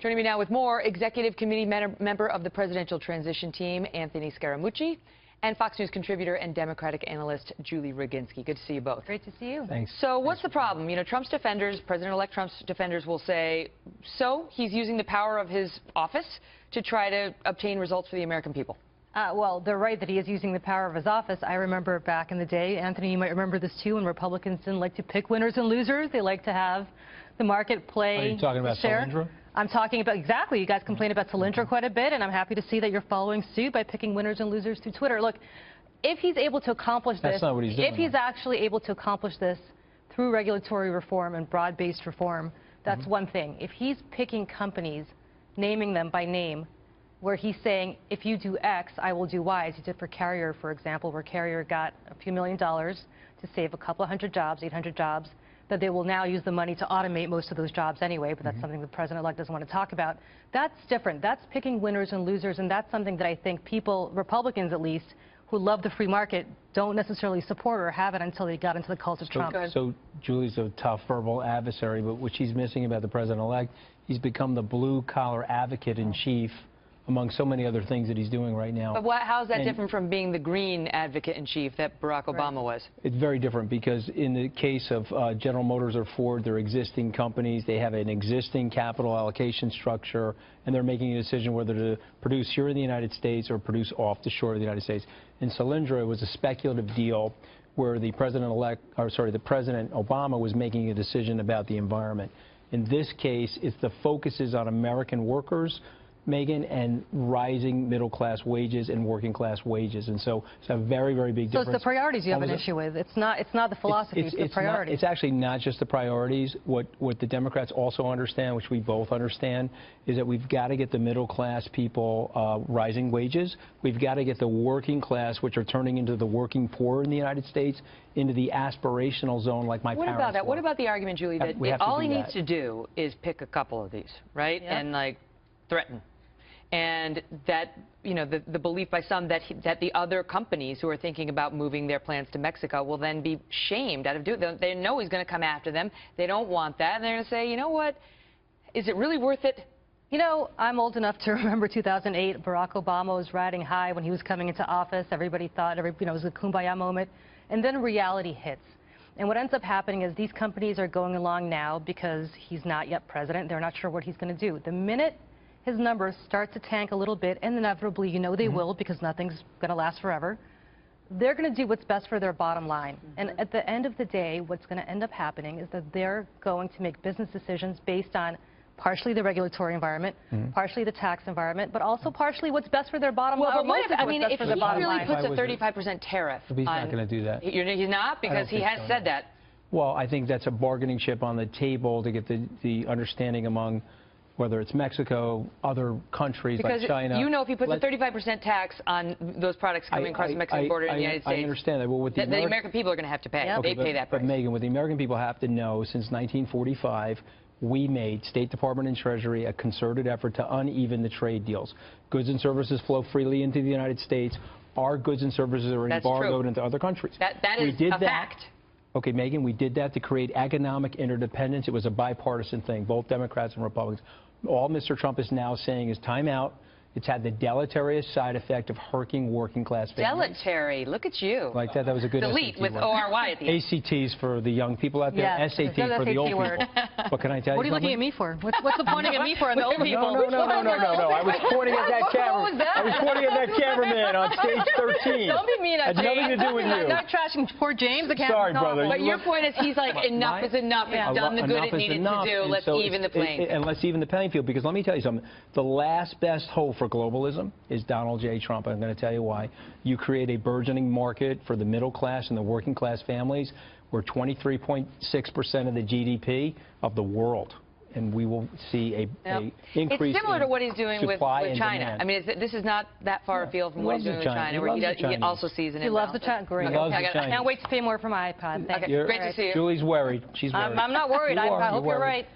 Joining me now with more, Executive Committee member of the Presidential Transition Team, Anthony Scaramucci, and Fox News contributor and Democratic analyst, Julie Roginsky. Good to see you both. Great to see you. Thanks. So what's the problem? You know, Trump's defenders, President-elect Trump's defenders will say, so he's using the power of his office to try to obtain results for the American people. Well, they're right that he is using the power of his office. I remember back in the day, Anthony, you might remember this too, when Republicans didn't like to pick winners and losers. They like to have the market play. Are you talking about Solyndra? I'm talking about, exactly. You guys complain about Solyndra quite a bit, and I'm happy to see that you're following suit by picking winners and losers through Twitter. Look, if he's able to accomplish this, that's not what he's doing. If he's actually able to accomplish this through regulatory reform and broad-based reform, that's one thing. If he's picking companies, naming them by name, where he's saying, if you do X, I will do Y, as he did for Carrier, for example, where Carrier got a few $1 million to save a couple of hundred jobs, 800 jobs, that they will now use the money to automate most of those jobs anyway, but that's something the president-elect doesn't want to talk about. That's different. That's picking winners and losers, and that's something that I think people, Republicans at least, who love the free market, don't necessarily support or have it until they got into the cult of Trump. So Julie's a tough verbal adversary, but what she's missing about the president-elect, he's become the blue-collar advocate-in-chief among so many other things that he's doing right now. But how is that different from being the green advocate-in-chief that Barack Obama was? It's very different because in the case of General Motors or Ford, they're existing companies. They have an existing capital allocation structure, and they're making a decision whether to produce here in the United States or produce off the shore of the United States. In Solyndra, it was a speculative deal where the President Obama was making a decision about the environment. In this case, the focus is on American workers, Megan, and rising middle-class wages and working-class wages, and so it's a very, very big difference. So it's the priorities you have an issue with. It's not the philosophy, it's the priorities. It's actually not just the priorities. What the Democrats also understand, which we both understand, is that we've got to get the middle-class people rising wages. We've got to get the working class, which are turning into the working poor in the United States, into the aspirational zone like my parents were. What about the argument, Julie, that all he needs to do is pick a couple of these, right? Yeah. And, like, threaten. And that, you know, the belief by some that the other companies who are thinking about moving their plants to Mexico will then be shamed out of doing it. They know he's going to come after them. They don't want that. And they're going to say, you know what, is it really worth it? You know, I'm old enough to remember 2008. Barack Obama was riding high when he was coming into office. Everybody thought, it was a kumbaya moment. And then reality hits. And what ends up happening is these companies are going along now because he's not yet president. They're not sure what he's going to do. The minute his numbers start to tank a little bit, and inevitably, you know they will, because nothing's going to last forever, they're going to do what's best for their bottom line. And at the end of the day, what's going to end up happening is that they're going to make business decisions based on partially the regulatory environment, partially the tax environment, but also partially what's best for their bottom line. Well, but I mean, if he really puts a 35% tariff he's not going to do that. He's not, because he has said that. Well, I think that's a bargaining chip on the table to get the understanding among whether it's Mexico, other countries like China. Because you know if he puts a 35% tax on those products coming across the Mexican border in the United States, I understand that. Well, what the American people are going to have to pay. Okay, they pay that price. But Megan, what the American people have to know, since 1945, we made, State Department and Treasury, a concerted effort to uneven the trade deals. Goods and services flow freely into the United States. Our goods and services are embargoed into other countries. That is a fact. Okay, Megan, we did that to create economic interdependence. It was a bipartisan thing, both Democrats and Republicans. All Mr. Trump is now saying is time out. It's had the deleterious side effect of hurting working-class families. Deletery. Look at you. Like that. That was a good Delete SAT with word. O-R-Y at the end. ACTs for the young people out there. Yeah, SAT for the old people. But can I tell you something? What are you looking at me for? What's the pointing at me for and the old people? No. I was pointing at that camera. I was pointing at that cameraman on stage 13. Don't be mean at James. Had nothing to do with you. I'm not trashing poor James. Sorry, brother. But your point is he's like, enough is enough. It's done the good it needed to do. Let's even the playing field. And let's even the playing field. Because let me tell you something. The last best hope for globalism is Donald J. Trump. I'm going to tell you why. You create a burgeoning market for the middle class and the working class families. We're 23.6% of the GDP of the world. And we will see a increase. It's similar to what he's doing with China. Demand. I mean, this is not that far afield from what he's doing with China, where he also sees an imbalance. He loves the China. Great. I can't wait to pay more for my iPod. Thank you. Great to see you. Julie's worried. She's worried. I'm not worried. I hope you're right.